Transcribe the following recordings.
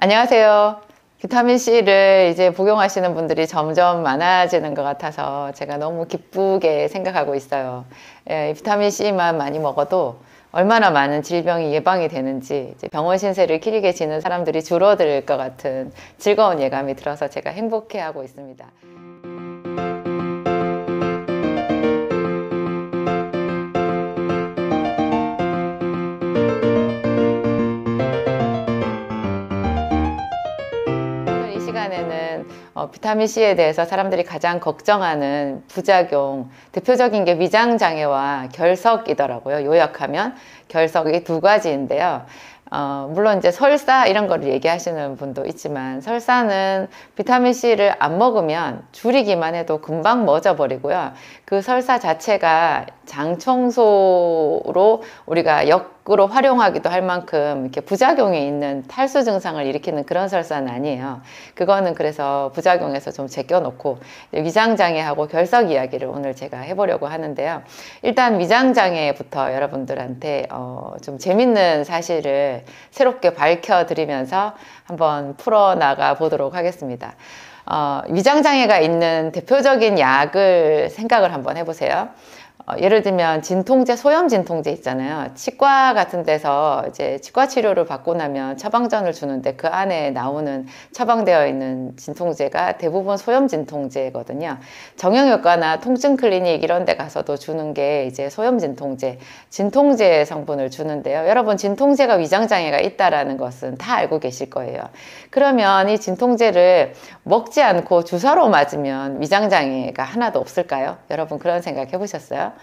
안녕하세요. 비타민C를 이제 복용하시는 분들이 점점 많아지는 것 같아서 제가 너무 기쁘게 생각하고 있어요. 예, 비타민C만 많이 먹어도 얼마나 많은 질병이 예방이 되는지, 이제 병원 신세를 길게 지는 사람들이 줄어들 것 같은 즐거운 예감이 들어서 제가 행복해하고 있습니다. 이 시간에는 비타민C에 대해서 사람들이 가장 걱정하는 부작용, 대표적인 게 위장장애와 결석이더라고요. 요약하면 결석이 두 가지인데요. 물론 이제 설사 이런 거를 얘기하시는 분도 있지만, 설사는 비타민C를 안 먹으면 줄이기만 해도 금방 멎어 버리고요. 그 설사 자체가 장 청소로 우리가 역으로 활용하기도 할 만큼 이렇게 부작용이 있는 탈수 증상을 일으키는 그런 설사는 아니에요. 그거는 그래서 부작용에서 좀 제껴놓고 위장장애하고 결석 이야기를 오늘 제가 해보려고 하는데요. 일단 위장장애부터 여러분들한테 좀 재밌는 사실을 새롭게 밝혀드리면서 한번 풀어나가 보도록 하겠습니다. 위장장애가 있는 대표적인 약을 생각을 한번 해보세요. 예를 들면 진통제, 소염 진통제 있잖아요. 치과 같은 데서 이제 치과 치료를 받고 나면 처방전을 주는데 그 안에 나오는 처방되어 있는 진통제가 대부분 소염 진통제거든요. 정형외과나 통증 클리닉 이런 데 가서도 주는 게 이제 소염 진통제, 진통제 성분을 주는데요. 여러분, 진통제가 위장장애가 있다라는 것은 다 알고 계실 거예요. 그러면 이 진통제를 먹지 않고 주사로 맞으면 위장장애가 하나도 없을까요? 여러분, 그런 생각 해보셨어요?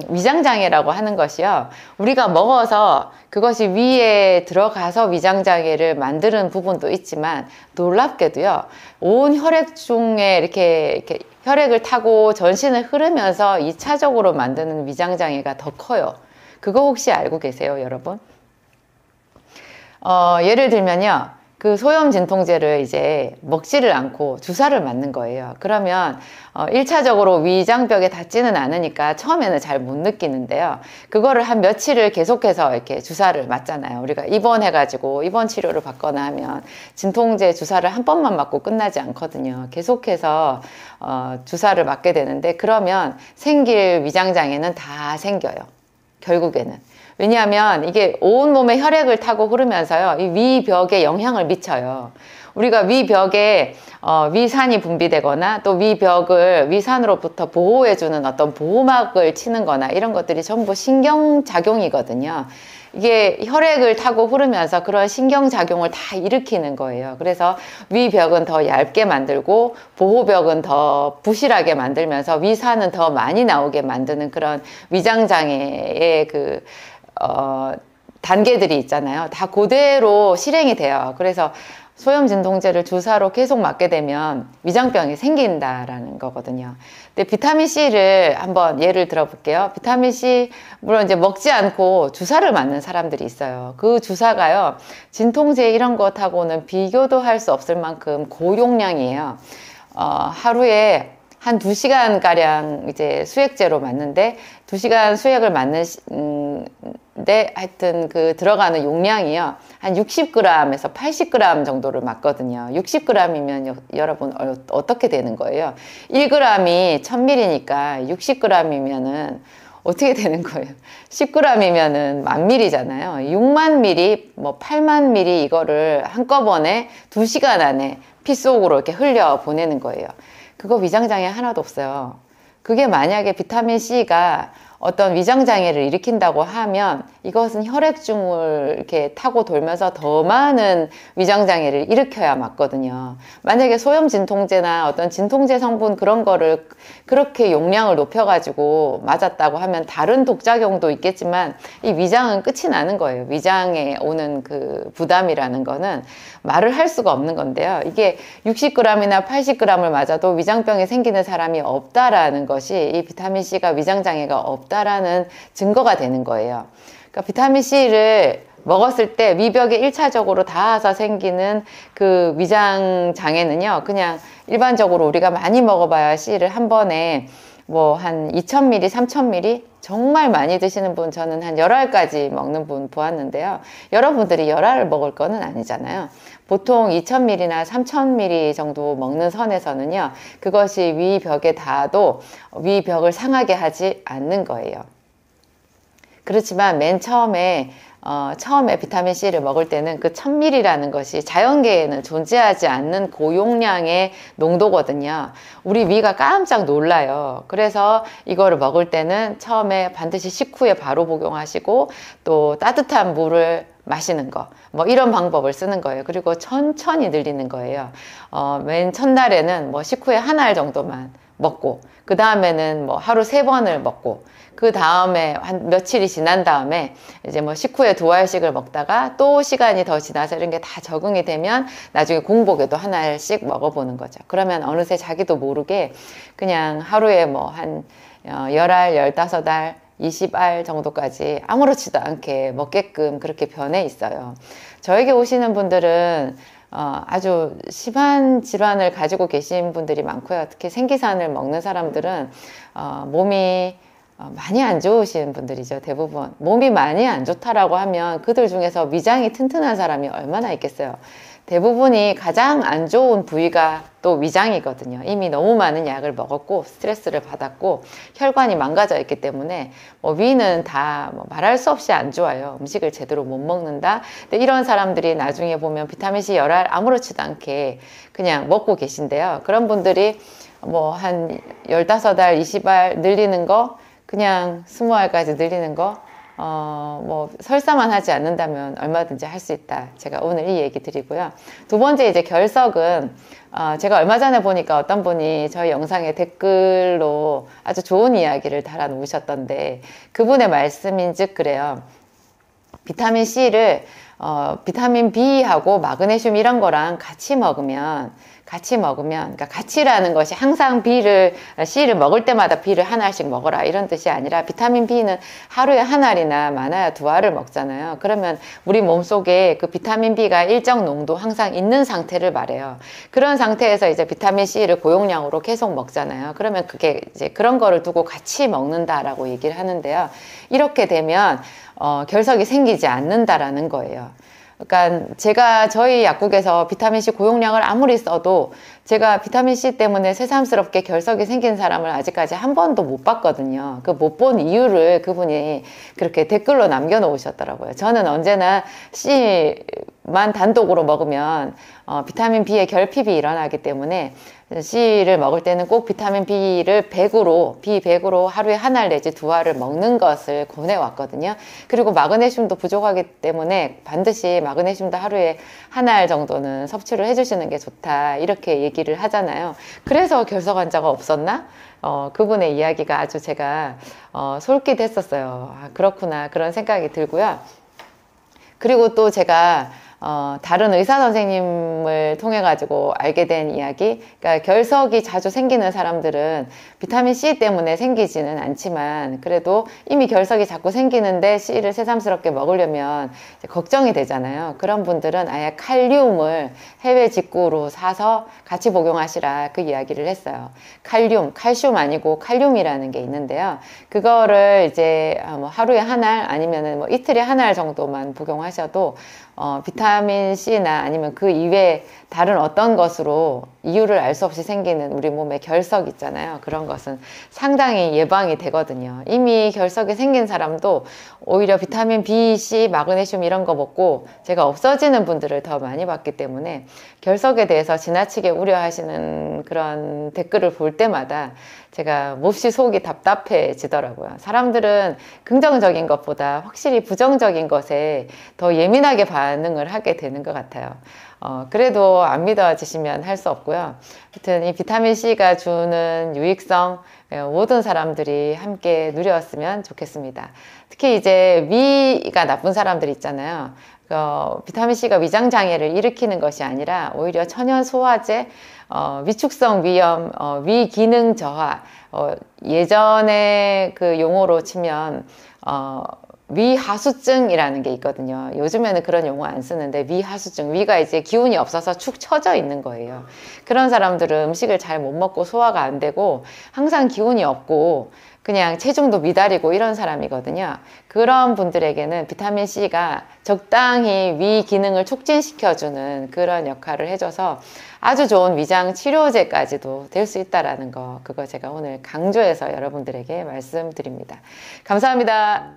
위장장애라고 하는 것이요, 우리가 먹어서 그것이 위에 들어가서 위장장애를 만드는 부분도 있지만, 놀랍게도요, 온 혈액 중에 이렇게 혈액을 타고 전신을 흐르면서 2차적으로 만드는 위장장애가 더 커요. 그거 혹시 알고 계세요, 여러분? 예를 들면요, 그 소염 진통제를 이제 먹지를 않고 주사를 맞는 거예요. 그러면 1차적으로 위장벽에 닿지는 않으니까 처음에는 잘 못 느끼는데요. 그거를 한 며칠을 계속해서 이렇게 주사를 맞잖아요. 우리가 입원해가지고 입원 치료를 받거나 하면 진통제 주사를 한 번만 맞고 끝나지 않거든요. 계속해서 주사를 맞게 되는데, 그러면 생길 위장장애는 다 생겨요, 결국에는. 왜냐하면 이게 온몸에 혈액을 타고 흐르면서요, 이 위벽에 영향을 미쳐요. 우리가 위벽에 위산이 분비되거나 또 위벽을 위산으로부터 보호해주는 어떤 보호막을 치는 거나 이런 것들이 전부 신경작용이거든요. 이게 혈액을 타고 흐르면서 그런 신경작용을 다 일으키는 거예요. 그래서 위벽은 더 얇게 만들고 보호벽은 더 부실하게 만들면서 위산은 더 많이 나오게 만드는 그런 위장장애의 단계들이 있잖아요. 다 그대로 실행이 돼요. 그래서 소염 진통제를 주사로 계속 맞게 되면 위장병이 생긴다라는 거거든요. 근데 비타민C를 한번 예를 들어 볼게요. 비타민C, 물론 이제 먹지 않고 주사를 맞는 사람들이 있어요. 그 주사가요, 진통제 이런 것하고는 비교도 할 수 없을 만큼 고용량이에요. 하루에 한 2시간가량 이제 수액제로 맞는데, 2시간 수액을 맞는데 하여튼 그 들어가는 용량이요, 한 60g에서 80g 정도를 맞거든요. 60g이면 여러분 어떻게 되는 거예요? 1g이 1000ml니까 60g이면은 어떻게 되는 거예요? 10g이면은 10,000ml잖아요. 6만 ml, 뭐 8만 ml 이거를 한꺼번에 2시간 안에 피 속으로 이렇게 흘려 보내는 거예요. 그거 위장장애 하나도 없어요. 그게 만약에 비타민C가 어떤 위장장애를 일으킨다고 하면 이것은 혈액중을 이렇게 타고 돌면서 더 많은 위장장애를 일으켜야 맞거든요. 만약에 소염 진통제나 어떤 진통제 성분 그런 거를 그렇게 용량을 높여가지고 맞았다고 하면 다른 독작용도 있겠지만, 이 위장은 끝이 나는 거예요. 위장에 오는 그 부담이라는 거는 말을 할 수가 없는 건데요. 이게 60g이나 80g을 맞아도 위장병이 생기는 사람이 없다라는 것이 이 비타민C가 위장장애가 없다라는 증거가 되는 거예요. 그러니까 비타민C를 먹었을 때 위벽에 1차적으로 닿아서 생기는 그 위장 장애는요, 그냥 일반적으로 우리가 많이 먹어봐야 C를 한 번에 뭐 한 2000ml, 3000ml 정말 많이 드시는 분, 저는 한 열알까지 먹는 분 보았는데요. 여러분들이 열알을 먹을 거는 아니잖아요. 보통 2000ml나 3000ml 정도 먹는 선에서는요, 그것이 위벽에 닿아도 위벽을 상하게 하지 않는 거예요. 그렇지만 맨 처음에 비타민C를 먹을 때는 그 1000ml라는 것이 자연계에는 존재하지 않는 고용량의 농도거든요. 우리 위가 깜짝 놀라요. 그래서 이거를 먹을 때는 처음에 반드시 식후에 바로 복용하시고, 또 따뜻한 물을 마시는 거, 뭐 이런 방법을 쓰는 거예요. 그리고 천천히 늘리는 거예요. 맨 첫날에는 뭐 식후에 한 알 정도만 먹고, 그 다음에는 뭐 하루 3번을 먹고, 그 다음에 한 며칠이 지난 다음에 이제 뭐 식후에 2알씩을 먹다가 또 시간이 더 지나서 이런 게 다 적응이 되면 나중에 공복에도 한 알씩 먹어보는 거죠. 그러면 어느새 자기도 모르게 그냥 하루에 뭐 한 10알, 15알, 20알 정도까지 아무렇지도 않게 먹게끔 그렇게 변해 있어요. 저에게 오시는 분들은 아주 심한 질환을 가지고 계신 분들이 많고요. 특히 생기산을 먹는 사람들은 몸이 많이 안 좋으신 분들이죠. 대부분 몸이 많이 안 좋다라고 하면 그들 중에서 위장이 튼튼한 사람이 얼마나 있겠어요. 대부분이 가장 안 좋은 부위가 또 위장이거든요. 이미 너무 많은 약을 먹었고 스트레스를 받았고 혈관이 망가져 있기 때문에 뭐 위는 다 뭐 말할 수 없이 안 좋아요. 음식을 제대로 못 먹는다. 근데 이런 사람들이 나중에 보면 비타민C 열알 아무렇지도 않게 그냥 먹고 계신데요. 그런 분들이 뭐 한 15알, 20알 늘리는 거, 그냥 20알까지 늘리는 거, 뭐 설사만 하지 않는다면 얼마든지 할 수 있다. 제가 오늘 이 얘기 드리고요. 두 번째, 이제 결석은 제가 얼마 전에 보니까 어떤 분이 저희 영상에 댓글로 아주 좋은 이야기를 달아 놓으셨던데, 그분의 말씀인즉 그래요. 비타민 C를 비타민 B하고 마그네슘 이런 거랑 같이 먹으면, 그러니까 같이라는 것이 항상 C를 먹을 때마다 B를 한 알씩 먹어라 이런 뜻이 아니라, 비타민 B는 하루에 한 알이나 많아야 2알을 먹잖아요. 그러면 우리 몸속에 그 비타민 B가 일정 농도 항상 있는 상태를 말해요. 그런 상태에서 이제 비타민 C를 고용량으로 계속 먹잖아요. 그러면 그게 이제 그런 거를 두고 같이 먹는다라고 얘기를 하는데요. 이렇게 되면 결석이 생기지 않는다라는 거예요. 그러니까 제가 저희 약국에서 비타민C 고용량을 아무리 써도 제가 비타민C 때문에 새삼스럽게 결석이 생긴 사람을 아직까지 한 번도 못 봤거든요. 그 못 본 이유를 그분이 그렇게 댓글로 남겨놓으셨더라고요. 저는 언제나 C만 단독으로 먹으면 비타민 B의 결핍이 일어나기 때문에 C를 먹을 때는 꼭 비타민 B100으로 하루에 한 알 내지 2알을 먹는 것을 권해왔거든요. 그리고 마그네슘도 부족하기 때문에 반드시 마그네슘도 하루에 한 알 정도는 섭취를 해주시는 게 좋다, 이렇게 얘기를 하잖아요. 그래서 결석 환자가 없었나? 그분의 이야기가 아주 제가 솔깃했었어요. 아, 그렇구나, 그런 생각이 들고요. 그리고 또 제가 다른 의사 선생님을 통해 가지고 알게 된 이야기, 그러니까 결석이 자주 생기는 사람들은 비타민 C 때문에 생기지는 않지만 그래도 이미 결석이 자꾸 생기는데 C를 새삼스럽게 먹으려면 이제 걱정이 되잖아요. 그런 분들은 아예 칼륨을 해외 직구로 사서 같이 복용하시라, 그 이야기를 했어요. 칼슘 아니고 칼륨이라는 게 있는데요. 그거를 이제 뭐 하루에 한 알 아니면은 뭐 이틀에 한 알 정도만 복용하셔도 비타민 C나 아니면 그 이외에 다른 어떤 것으로 이유를 알 수 없이 생기는 우리 몸의 결석 있잖아요. 그런 것은 상당히 예방이 되거든요. 이미 결석이 생긴 사람도 오히려 비타민 B, C, 마그네슘 이런 거 먹고 제가 없어지는 분들을 더 많이 봤기 때문에 결석에 대해서 지나치게 우려하시는 그런 댓글을 볼 때마다 제가 몹시 속이 답답해지더라고요. 사람들은 긍정적인 것보다 확실히 부정적인 것에 더 예민하게 반응을 하게 되는 것 같아요. 그래도 안 믿어지시면 할 수 없고요. 하여튼 이 비타민C가 주는 유익성 모든 사람들이 함께 누렸으면 좋겠습니다. 특히 이제 위가 나쁜 사람들 있잖아요. 비타민C가 위장장애를 일으키는 것이 아니라 오히려 천연 소화제, 위축성 위염, 위기능 저하, 예전에 그 용어로 치면 위하수증이라는 게 있거든요. 요즘에는 그런 용어 안 쓰는데 위하수증, 위가 이제 기운이 없어서 축 처져 있는 거예요. 그런 사람들은 음식을 잘 못 먹고 소화가 안 되고 항상 기운이 없고 그냥 체중도 미달이고 이런 사람이거든요. 그런 분들에게는 비타민C가 적당히 위 기능을 촉진시켜주는 그런 역할을 해줘서 아주 좋은 위장 치료제까지도 될 수 있다는 거, 그거 제가 오늘 강조해서 여러분들에게 말씀드립니다. 감사합니다.